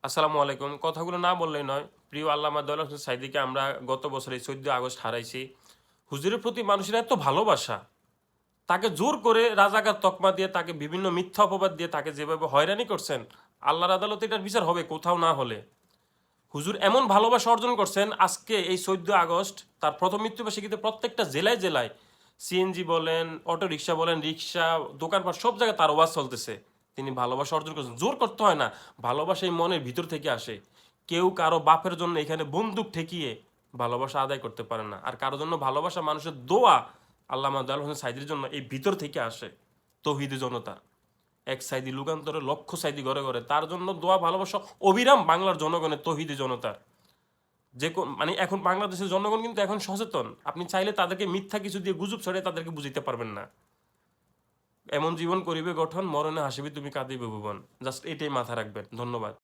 আসসালামু আলাইকুম। কথাগুলো না বললেই নয়। প্রিয় আল্লামা দেওয়ান হোসেন সাঈদীকে আমরা গত বছর এই ১৪ আগস্ট হারাইছি। হুজুরের প্রতি মানুষের এত ভালোবাসা, তাকে জোর করে রাজাকার তকমা দিয়ে তাকে বিভিন্ন মিথ্যা অপবাদ দিয়ে তাকে যেভাবে হয়রানি করছেন, আল্লাহর আদালতে এটার বিচার হবে কোথাও না হলে। হুজুর এমন ভালোবাসা অর্জন করছেন, আজকে এই ১৪ আগস্ট তার প্রথম মৃত্যুবার্ষিকীতে প্রত্যেকটা জেলায় জেলায় সিএনজি বলেন, অটো রিক্সা বলেন, রিক্সা, দোকানপাট সব জায়গায় তার ওয়াজ চলতেছে। তিনি ভালোবাসা অর্জন করছেন। জোর করতে হয় না, ভালোবাসা এই মনের ভিতর থেকে আসে। কেউ কারো বাপের জন্য এখানে বন্দুক ঠেকিয়ে ভালোবাসা আদায় করতে পারে না। আর কারোর জন্য ভালোবাসা, মানুষের দোয়া আল্লামা দেওয়ান হোসেন সাঈদীর জন্য এই ভিতর থেকে আসে। তৌহিদি জনতার এক সাইদি লুকান্তরে লক্ষ সাইদি ঘরে ঘরে তার জন্য দোয়া ভালোবাসা অবিরাম বাংলার জনগণের, তৌহিদি জনতার। মানে এখন বাংলাদেশের জনগণ কিন্তু এখন সচেতন। আপনি চাইলে তাদেরকে মিথ্যা কিছু দিয়ে গুজব ছড়িয়ে তাদেরকে বুঝাইতে পারবেন না। এমন জীবন করিবে গঠন, মরণে হাসিবি তুমি কাঁদিবে ভুবন। জাস্ট এটাই মাথা রাখবেন। ধন্যবাদ।